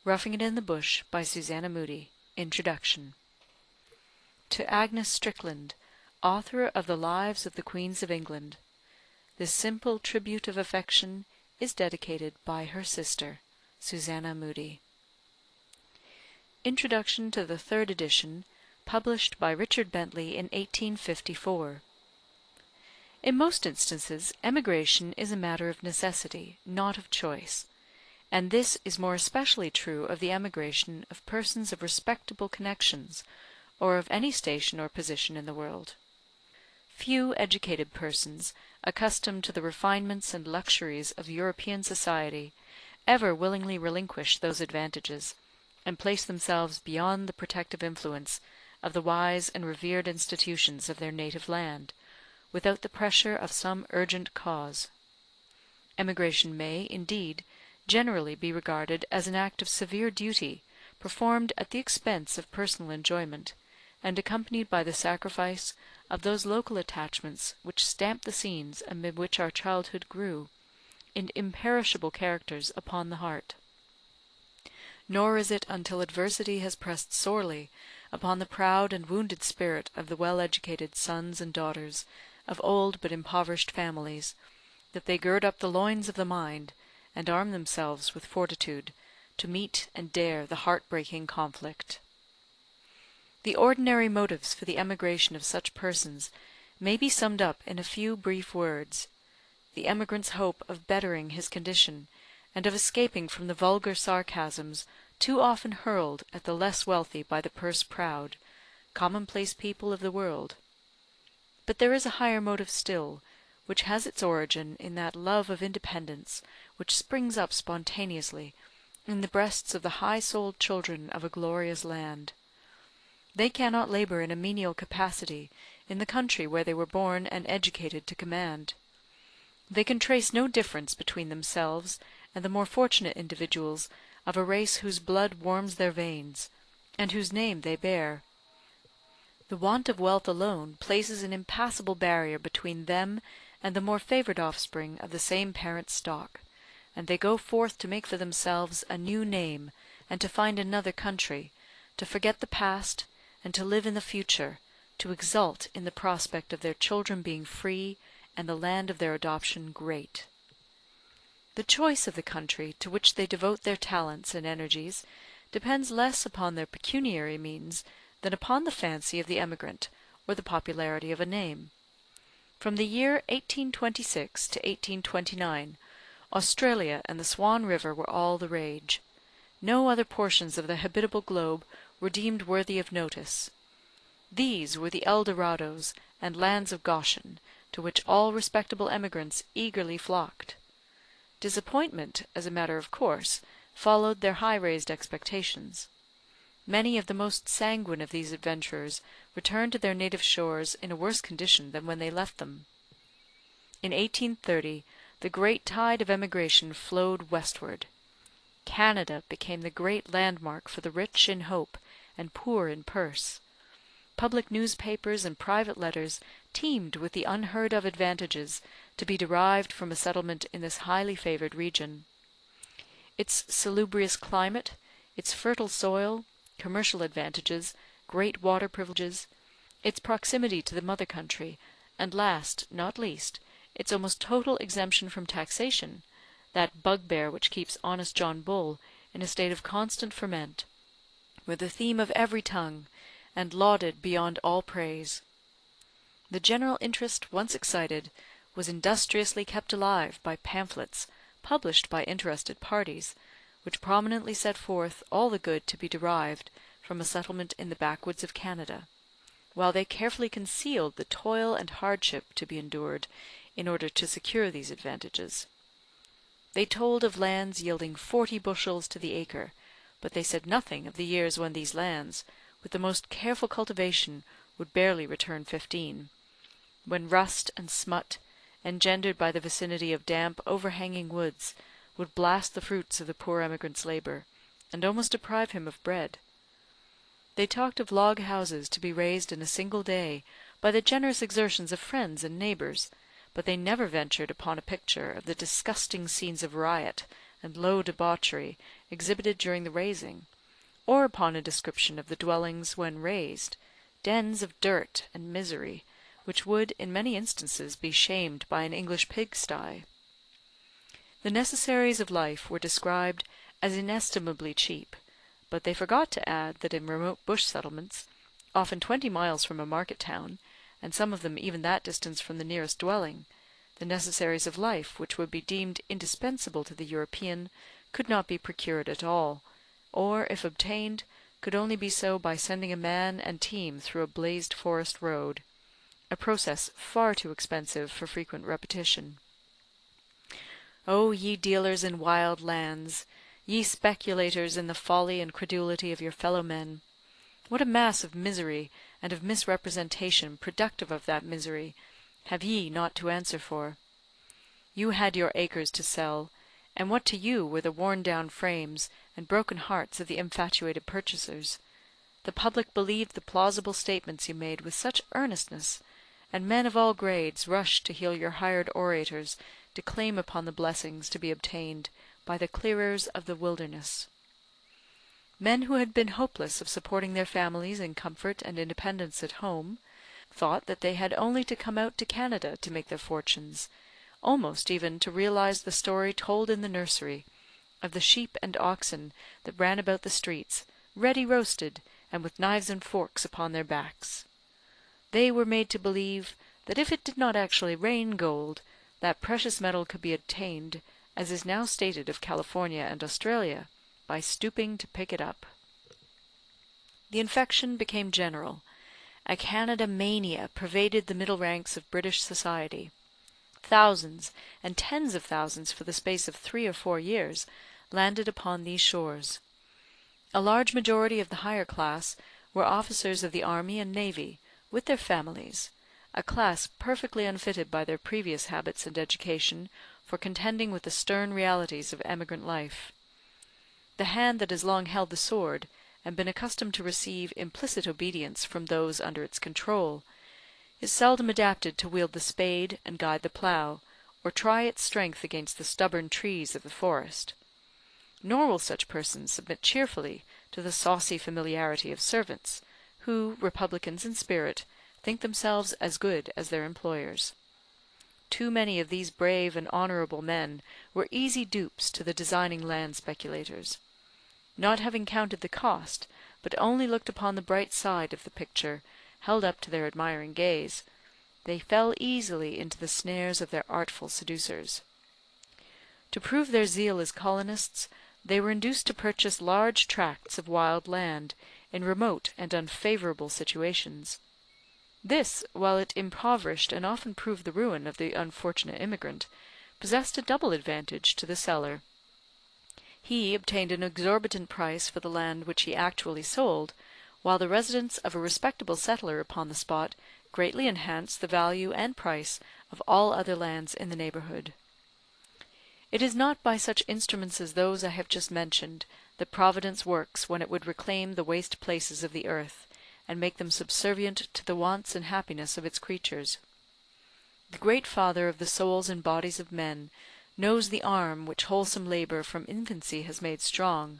Roughing It in the Bush by Susanna Moodie. Introduction. To Agnes Strickland, author of the Lives of the Queens of England, this simple tribute of affection is dedicated by her sister, Susanna Moodie. Introduction to the third edition, published by Richard Bentley in 1854. In most instances, emigration is a matter of necessity, not of choice, and this is more especially true of the emigration of persons of respectable connections, or of any station or position in the world. Few educated persons, accustomed to the refinements and luxuries of European society, ever willingly relinquish those advantages, and place themselves beyond the protective influence of the wise and revered institutions of their native land, without the pressure of some urgent cause. Emigration may, indeed, generally be regarded as an act of severe duty, performed at the expense of personal enjoyment, and accompanied by the sacrifice of those local attachments which stamp the scenes amid which our childhood grew, in imperishable characters upon the heart. Nor is it until adversity has pressed sorely upon the proud and wounded spirit of the well-educated sons and daughters of old but impoverished families, that they gird up the loins of the mind, and arm themselves with fortitude, to meet and dare the heart-breaking conflict. The ordinary motives for the emigration of such persons may be summed up in a few brief words: the emigrant's hope of bettering his condition, and of escaping from the vulgar sarcasms too often hurled at the less wealthy by the purse-proud, commonplace people of the world. But there is a higher motive still, which has its origin in that love of independence which springs up spontaneously in the breasts of the high-souled children of a glorious land. They cannot labour in a menial capacity in the country where they were born and educated to command. They can trace no difference between themselves and the more fortunate individuals of a race whose blood warms their veins, and whose name they bear. The want of wealth alone places an impassable barrier between them and the more favoured offspring of the same parent stock, and they go forth to make for themselves a new name, and to find another country, to forget the past, and to live in the future, to exult in the prospect of their children being free, and the land of their adoption great. The choice of the country to which they devote their talents and energies depends less upon their pecuniary means than upon the fancy of the emigrant, or the popularity of a name. From the year 1826 to 1829, Australia and the Swan River were all the rage. No other portions of the habitable globe were deemed worthy of notice. These were the Eldorados and lands of Goshen, to which all respectable emigrants eagerly flocked. Disappointment, as a matter of course, followed their high-raised expectations. Many of the most sanguine of these adventurers returned to their native shores in a worse condition than when they left them. In 1830, the great tide of emigration flowed westward. Canada became the great landmark for the rich in hope and poor in purse. Public newspapers and private letters teemed with the unheard-of advantages to be derived from a settlement in this highly favoured region. Its salubrious climate, its fertile soil, commercial advantages, great water privileges, its proximity to the mother country, and last, not least, its almost total exemption from taxation, that bugbear which keeps honest John Bull in a state of constant ferment, were the theme of every tongue, and lauded beyond all praise. The general interest once excited was industriously kept alive by pamphlets published by interested parties, which prominently set forth all the good to be derived from a settlement in the backwoods of Canada, while they carefully concealed the toil and hardship to be endured in order to secure these advantages. They told of lands yielding 40 bushels to the acre, but they said nothing of the years when these lands, with the most careful cultivation, would barely return 15, when rust and smut, engendered by the vicinity of damp overhanging woods, would blast the fruits of the poor emigrant's labour, and almost deprive him of bread. They talked of log houses to be raised in a single day by the generous exertions of friends and neighbours, but they never ventured upon a picture of the disgusting scenes of riot and low debauchery exhibited during the raising, or upon a description of the dwellings when raised, dens of dirt and misery, which would in many instances be shamed by an English pigsty. The necessaries of life were described as inestimably cheap, but they forgot to add that in remote bush settlements, often 20 miles from a market town, and some of them even that distance from the nearest dwelling, the necessaries of life which would be deemed indispensable to the European could not be procured at all, or, if obtained, could only be so by sending a man and team through a blazed forest road, a process far too expensive for frequent repetition. O ye dealers in wild lands, ye speculators in the folly and credulity of your fellow men, what a mass of misery and of misrepresentation productive of that misery have ye not to answer for? You had your acres to sell, and what to you were the worn-down frames and broken hearts of the infatuated purchasers? The public believed the plausible statements you made with such earnestness, and men of all grades rushed to hear your hired orators declaim upon the blessings to be obtained by the clearers of the wilderness. Men who had been hopeless of supporting their families in comfort and independence at home, thought that they had only to come out to Canada to make their fortunes, almost even to realise the story told in the nursery, of the sheep and oxen that ran about the streets, ready roasted, and with knives and forks upon their backs. They were made to believe that if it did not actually rain gold, that precious metal could be obtained, as is now stated of California and Australia, by stooping to pick it up. The infection became general. A Canada mania pervaded the middle ranks of British society. Thousands, and tens of thousands for the space of 3 or 4 years, landed upon these shores. A large majority of the higher class were officers of the army and navy, with their families, a class perfectly unfitted by their previous habits and education for contending with the stern realities of emigrant life. The hand that has long held the sword, and been accustomed to receive implicit obedience from those under its control, is seldom adapted to wield the spade and guide the plough, or try its strength against the stubborn trees of the forest. Nor will such persons submit cheerfully to the saucy familiarity of servants, who, republicans in spirit, think themselves as good as their employers. Too many of these brave and honourable men were easy dupes to the designing land speculators. Not having counted the cost, but only looked upon the bright side of the picture, held up to their admiring gaze, they fell easily into the snares of their artful seducers. To prove their zeal as colonists, they were induced to purchase large tracts of wild land in remote and unfavourable situations. This, while it impoverished and often proved the ruin of the unfortunate immigrant, possessed a double advantage to the seller. He obtained an exorbitant price for the land which he actually sold, while the residence of a respectable settler upon the spot greatly enhanced the value and price of all other lands in the neighbourhood. It is not by such instruments as those I have just mentioned that Providence works when it would reclaim the waste places of the earth, and make them subservient to the wants and happiness of its creatures. The great Father of the souls and bodies of men knows the arm which wholesome labour from infancy has made strong,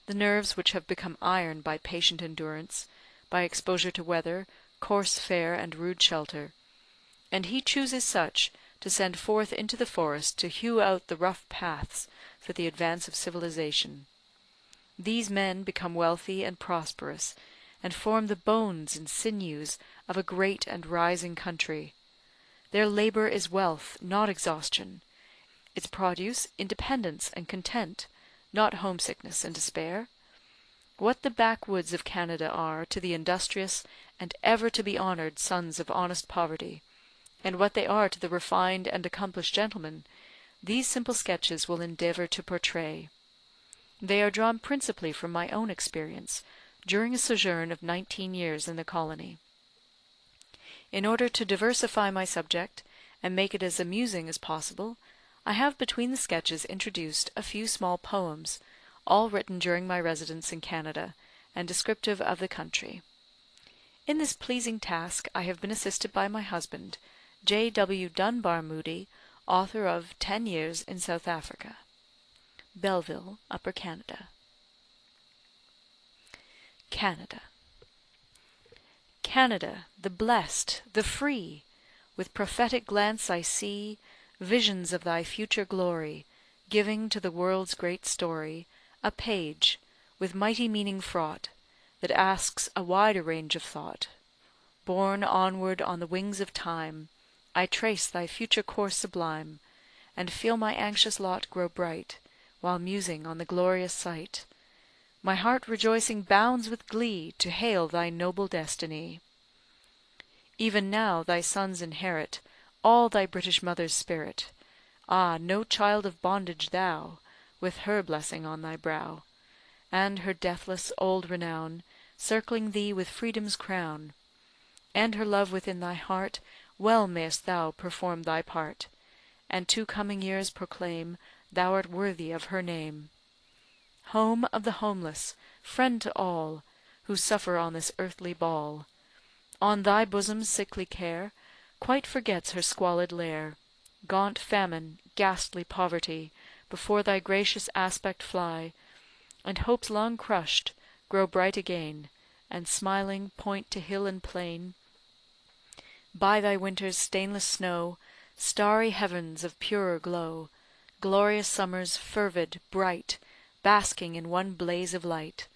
the nerves which have become iron by patient endurance, by exposure to weather, coarse fare, and rude shelter, and he chooses such to send forth into the forest to hew out the rough paths for the advance of civilization. These men become wealthy and prosperous, and form the bones and sinews of a great and rising country. Their labour is wealth, not exhaustion; its produce independence and content, not homesickness and despair. What the backwoods of Canada are to the industrious and ever to be honoured sons of honest poverty, and what they are to the refined and accomplished gentleman, these simple sketches will endeavour to portray. They are drawn principally from my own experience, during a sojourn of 19 years in the colony. In order to diversify my subject, and make it as amusing as possible, I have between the sketches introduced a few small poems, all written during my residence in Canada, and descriptive of the country. In this pleasing task I have been assisted by my husband, J. W. Dunbar Moodie, author of 10 Years in South Africa. Belleville, Upper Canada. Canada. Canada, the blest, the free! With prophetic glance I see visions of thy future glory, giving to the world's great story a page, with mighty meaning fraught, that asks a wider range of thought. Borne onward on the wings of time, I trace thy future course sublime, and feel my anxious lot grow bright, while musing on the glorious sight. My heart rejoicing bounds with glee to hail thy noble destiny. Even now thy sons inherit all thy British mother's spirit. Ah, no child of bondage thou, with her blessing on thy brow, and her deathless old renown, circling thee with freedom's crown. And her love within thy heart, well mayst thou perform thy part, and to coming years proclaim thou art worthy of her name. Home of the homeless, friend to all who suffer on this earthly ball, on thy bosom's sickly care quite forgets her squalid lair. Gaunt famine, ghastly poverty, before thy gracious aspect fly, and hopes long crushed grow bright again, and smiling point to hill and plain. By thy winter's stainless snow, starry heavens of purer glow, glorious summers fervid, bright, basking in one blaze of light.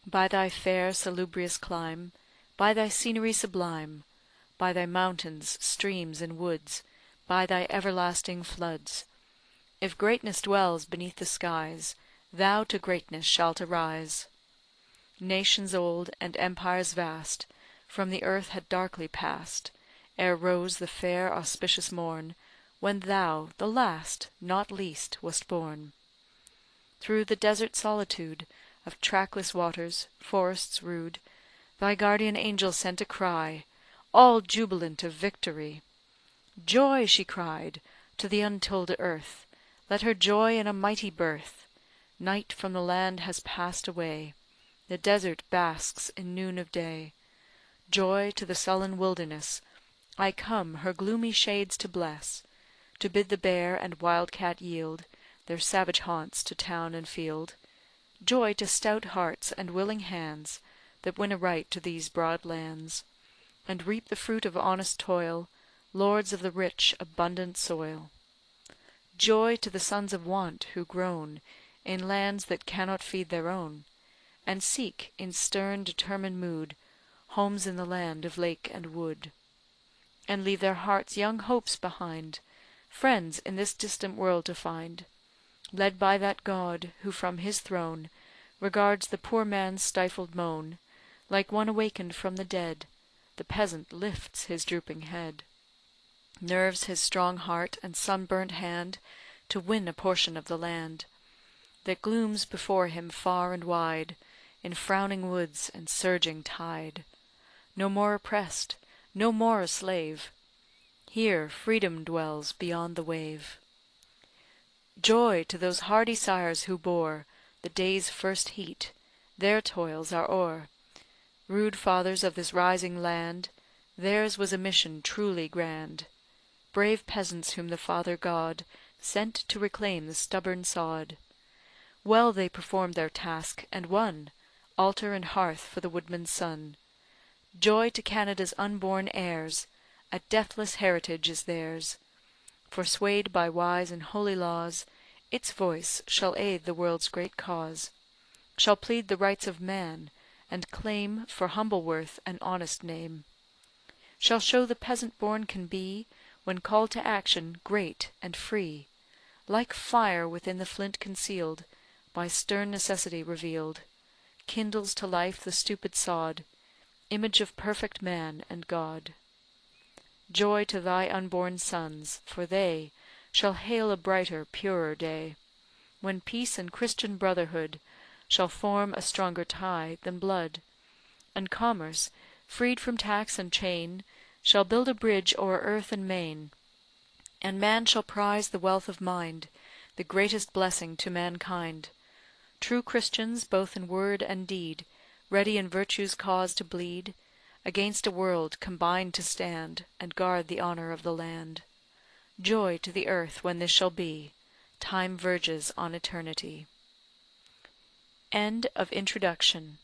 By thy fair salubrious clime, by thy scenery sublime, by thy mountains, streams, and woods, by thy everlasting floods. If greatness dwells beneath the skies, thou to greatness shalt arise. Nations old, and empires vast, from the earth had darkly passed, ere rose the fair auspicious morn, when thou, the last, not least, wast born. Through the desert solitude of trackless waters, forests rude, thy guardian angel sent a cry, all jubilant of victory. "Joy!" she cried, "to the untilled earth! Let her joy in a mighty birth! Night from the land has passed away, the desert basks in noon of day. Joy to the sullen wilderness! I come her gloomy shades to bless, to bid the bear and wild cat yield their savage haunts to town and field. Joy to stout hearts and willing hands that win a right to these broad lands, and reap the fruit of honest toil, lords of the rich, abundant soil. Joy to the sons of want who groan in lands that cannot feed their own, and seek, in stern determined mood, homes in the land of lake and wood, and leave their hearts' young hopes behind, friends in this distant world to find, led by that God who from his throne regards the poor man's stifled moan. Like one awakened from the dead, the peasant lifts his drooping head, nerves his strong heart and sunburnt hand to win a portion of the land that glooms before him far and wide, in frowning woods and surging tide. No more oppressed, no more a slave, here freedom dwells beyond the wave. Joy to those hardy sires who bore the day's first heat, their toils are o'er. Rude fathers of this rising land, theirs was a mission truly grand. Brave peasants whom the Father God sent to reclaim the stubborn sod. Well they performed their task, and won altar and hearth for the woodman's son. Joy to Canada's unborn heirs, a deathless heritage is theirs. For swayed by wise and holy laws, its voice shall aid the world's great cause, shall plead the rights of man, and claim for humble worth an honest name, shall show the peasant born can be, when called to action, great and free, like fire within the flint concealed, by stern necessity revealed, kindles to life the stupid sod, image of perfect man and God. Joy to thy unborn sons, for they shall hail a brighter, purer day, when peace and Christian brotherhood shall form a stronger tie than blood, and commerce, freed from tax and chain, shall build a bridge o'er earth and main, and man shall prize the wealth of mind, the greatest blessing to mankind. True Christians, both in word and deed, ready in virtue's cause to bleed, against a world combined to stand, and guard the honour of the land. Joy to the earth when this shall be, time verges on eternity. End of Introduction.